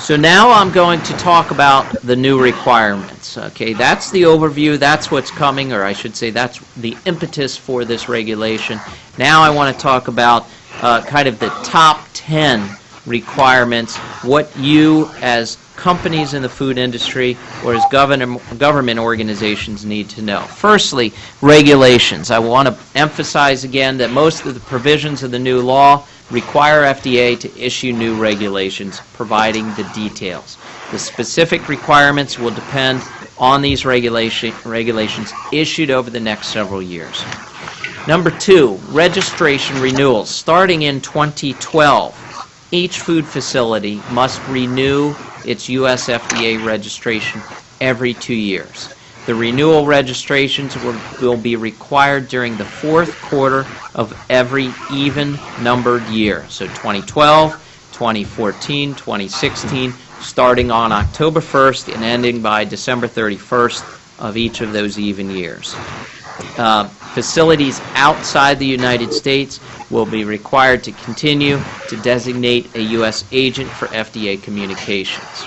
So now I'm going to talk about the new requirements. Okay, that's the overview, that's what's coming, or I should say that's the impetus for this regulation. Now I want to talk about kind of the top 10 requirements, what you as companies in the food industry or as government organizations need to know. Firstly, regulations. I want to emphasize again that most of the provisions of the new law require FDA to issue new regulations, providing the details. The specific requirements will depend on these regulations issued over the next several years. Number 2, registration renewals. Starting in 2012, each food facility must renew its U.S. FDA registration every 2 years. The renewal registrations will be required during the fourth quarter of every even-numbered year. So 2012, 2014, 2016, starting on October 1st and ending by December 31st of each of those even years. Facilities outside the United States will be required to continue to designate a U.S. agent for FDA communications.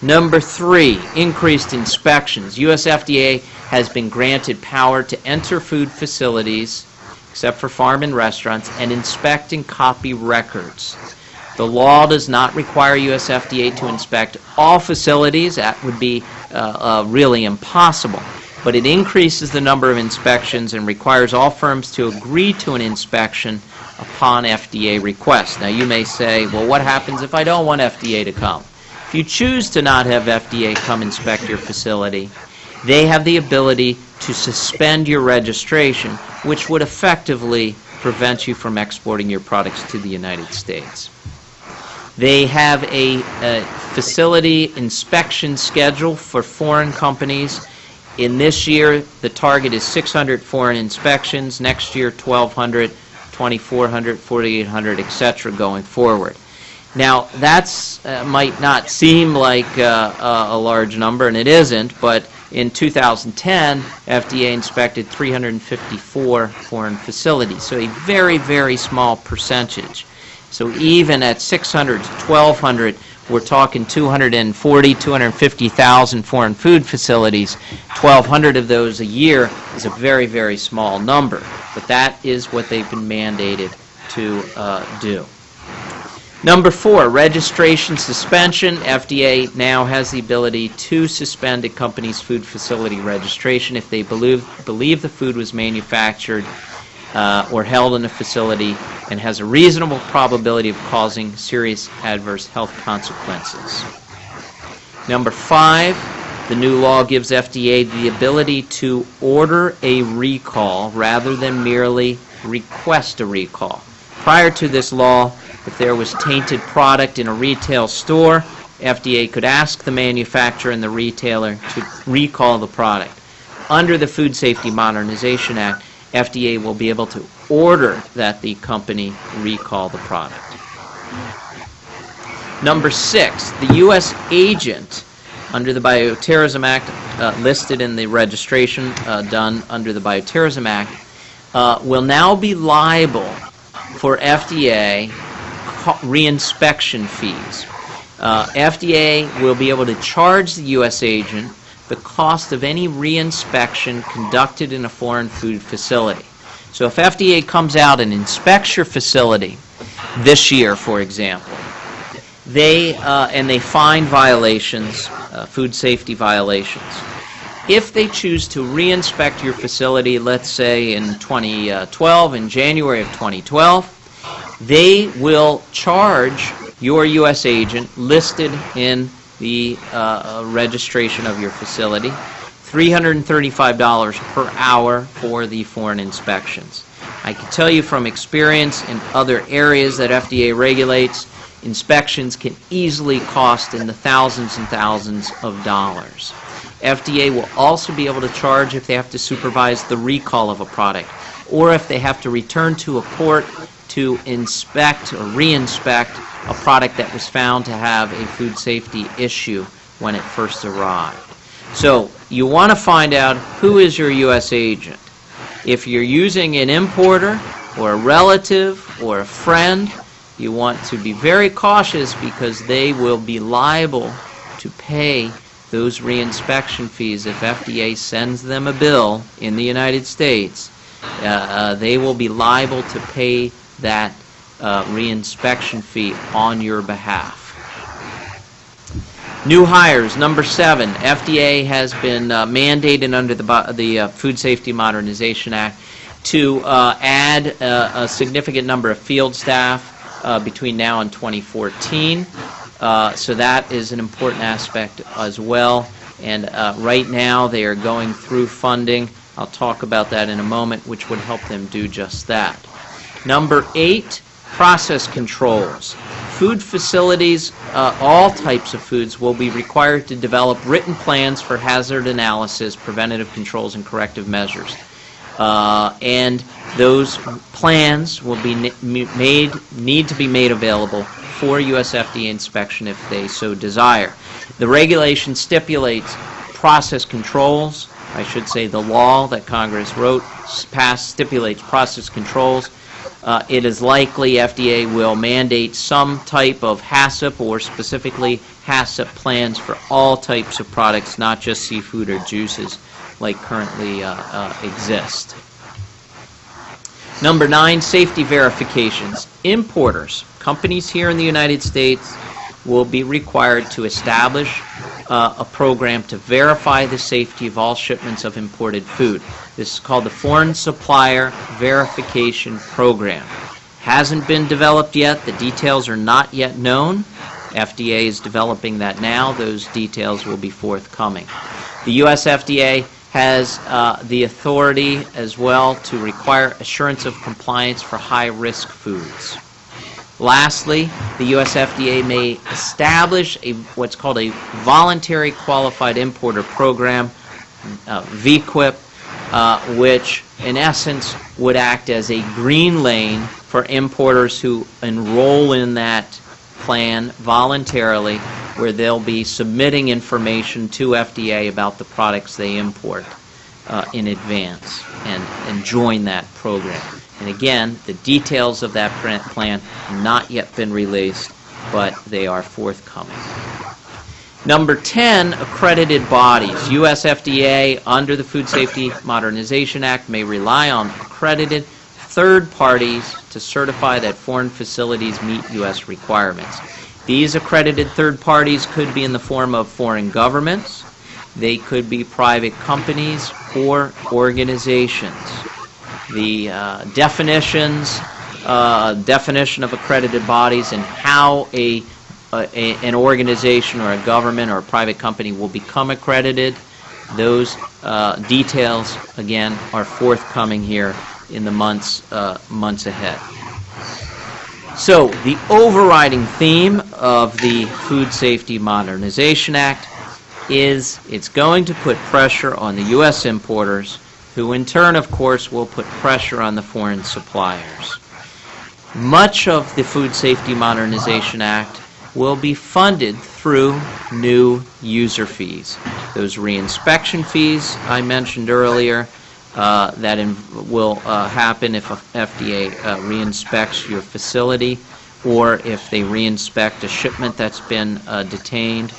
Number 3, increased inspections. U.S. FDA has been granted power to enter food facilities, except for farm and restaurants, and inspect and copy records. The law does not require U.S. FDA to inspect all facilities. That would be really impossible. But it increases the number of inspections and requires all firms to agree to an inspection upon FDA request. Now you may say, well, what happens if I don't want FDA to come? If you choose to not have FDA come inspect your facility, they have the ability to suspend your registration, which would effectively prevent you from exporting your products to the United States. They have a facility inspection schedule for foreign companies. In this year, the target is 600 foreign inspections. Next year, 1,200, 2,400, 4,800, etc. going forward. Now, that's might not seem like a large number, and it isn't, but in 2010, FDA inspected 354 foreign facilities, so a very, very small percentage. So even at 600 to 1,200, we're talking 240, 250,000 foreign food facilities. 1,200 of those a year is a very, very small number, but that is what they've been mandated to do. Number 4, registration suspension. FDA now has the ability to suspend a company's food facility registration if they believe the food was manufactured or held in a facility and has a reasonable probability of causing serious adverse health consequences. Number 5, the new law gives FDA the ability to order a recall rather than merely request a recall. Prior to this law, if there was tainted product in a retail store, FDA could ask the manufacturer and the retailer to recall the product. Under the Food Safety Modernization Act, FDA will be able to order that the company recall the product. Number 6, the U.S. agent under the Bioterrorism Act, listed in the registration done under the Bioterrorism Act, will now be liable for FDA reinspection fees. FDA will be able to charge the U.S. agent the cost of any reinspection conducted in a foreign food facility. So if FDA comes out and inspects your facility this year, for example, they find violations, food safety violations. If they choose to reinspect your facility, let's say in 2012, in January of 2012, they will charge your U.S. agent listed in the registration of your facility $335 per hour for the foreign inspections. I can tell you from experience in other areas that FDA regulates, inspections can easily cost in the thousands and thousands of dollars. FDA will also be able to charge if they have to supervise the recall of a product, or if they have to return to a court to inspect or reinspect a product that was found to have a food safety issue when it first arrived. So you want to find out who is your U.S. agent. If you're using an importer or a relative or a friend, you want to be very cautious because they will be liable to pay those reinspection fees. If FDA sends them a bill in the United States, they will be liable to pay that reinspection fee on your behalf. New hires, number 7. FDA has been mandated under the Food Safety Modernization Act to add a significant number of field staff between now and 2014. So that is an important aspect as well. And right now they are going through funding. I'll talk about that in a moment, which would help them do just that. Number 8, process controls. Food facilities, all types of foods, will be required to develop written plans for hazard analysis, preventative controls, and corrective measures. And those plans will be need to be made available for U.S. FDA inspection if they so desire. The regulation stipulates process controls. I should say the law that Congress passed stipulates process controls. It is likely FDA will mandate some type of HACCP or specifically HACCP plans for all types of products, not just seafood or juices like currently exist. Number 9, safety verifications. Importers, companies here in the United States, will be required to establish a program to verify the safety of all shipments of imported food. This is called the Foreign Supplier Verification Program. Hasn't been developed yet. The details are not yet known. FDA is developing that now. Those details will be forthcoming. The U.S. FDA has the authority as well to require assurance of compliance for high-risk foods. Lastly, the U.S. FDA may establish what's called a Voluntary Qualified Importer Program, VQIP, which in essence would act as a green lane for importers who enroll in that plan voluntarily, where they'll be submitting information to FDA about the products they import in advance and join that program. And again, the details of that plan have not yet been released, but they are forthcoming. Number 10, accredited bodies. U.S. FDA, under the Food Safety Modernization Act, may rely on accredited third parties to certify that foreign facilities meet U.S. requirements. These accredited third parties could be in the form of foreign governments, they could be private companies or organizations. The definition of accredited bodies and how an organization or a government or a private company will become accredited, those details, again, are forthcoming here in the months ahead. So, the overriding theme of the Food Safety Modernization Act is it's going to put pressure on the U.S. importers, who in turn, of course, will put pressure on the foreign suppliers. Much of the Food Safety Modernization Act will be funded through new user fees. Those reinspection fees I mentioned earlier that will happen if FDA reinspects your facility, or if they reinspect a shipment that's been detained,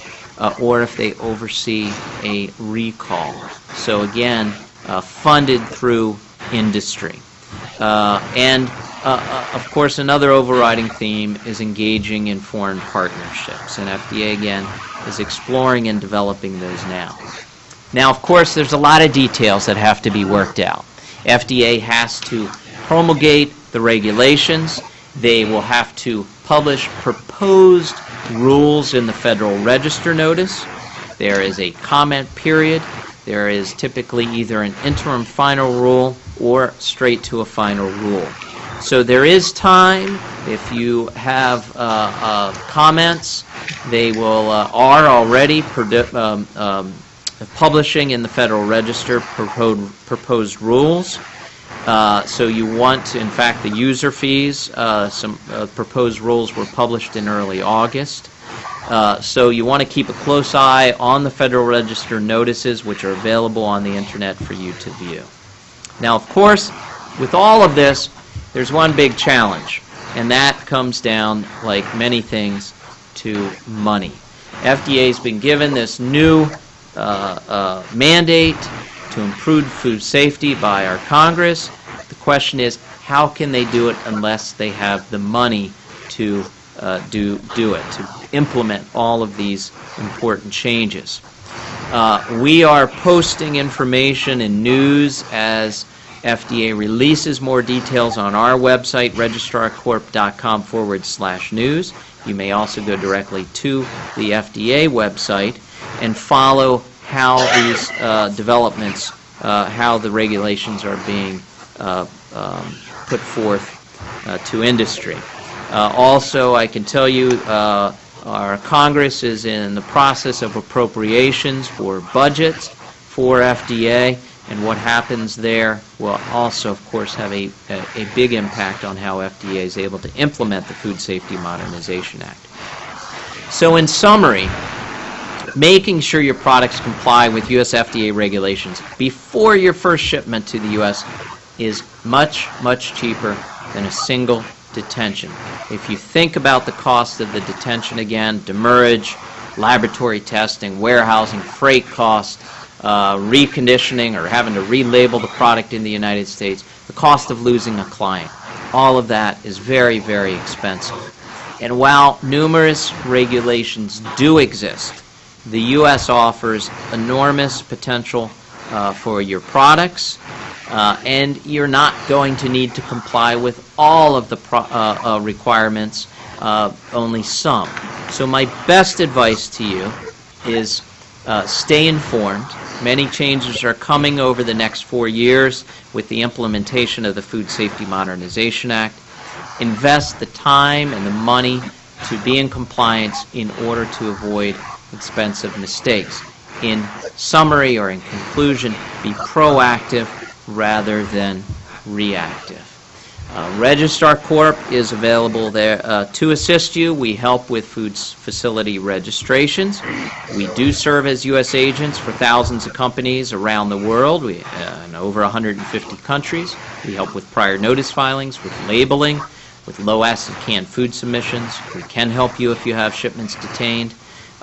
or if they oversee a recall. So again, funded through industry. Of course, another overriding theme is engaging in foreign partnerships, and FDA, again, is exploring and developing those now. Now, of course, there's a lot of details that have to be worked out. FDA has to promulgate the regulations. They will have to publish proposed rules in the Federal Register notice. There is a comment period. There is typically either an interim final rule or straight to a final rule. So there is time. If you have comments, they are already publishing in the Federal Register proposed rules. So you want to, in fact, the user fees, some proposed rules were published in early August. So you want to keep a close eye on the Federal Register notices, which are available on the Internet for you to view. Now, of course, with all of this, there's one big challenge. and that comes down, like many things, to money. FDA's been given this new mandate to improve food safety by our Congress. The question is, how can they do it unless they have the money to do it, to implement all of these important changes? We are posting information and news as FDA releases more details on our website, registrarcorp.com/news. You may also go directly to the FDA website and follow how these developments, how the regulations are being put forth to industry. Also, I can tell you our Congress is in the process of appropriations for budgets for FDA, and what happens there will also, of course, have a big impact on how FDA is able to implement the Food Safety Modernization Act. So in summary, making sure your products comply with U.S. FDA regulations before your first shipment to the U.S. is much, much cheaper than a single detention. If you think about the cost of the detention again, demurrage, laboratory testing, warehousing, freight costs, reconditioning or having to relabel the product in the United States, the cost of losing a client, all of that is very, very expensive. And while numerous regulations do exist, the U.S. offers enormous potential for your products, and you're not going to need to comply with all of the requirements, only some. So my best advice to you is stay informed. Many changes are coming over the next 4 years with the implementation of the Food Safety Modernization Act. Invest the time and the money to be in compliance in order to avoid expensive mistakes. In summary or in conclusion, be proactive rather than reactive. Registrar Corp is available there to assist you. We help with food facility registrations. We do serve as U.S. agents for thousands of companies around the world, in over 150 countries. We help with prior notice filings, with labeling, with low-acid canned food submissions. We can help you if you have shipments detained.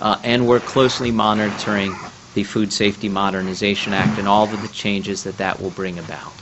And we're closely monitoring the Food Safety Modernization Act and all of the changes that will bring about.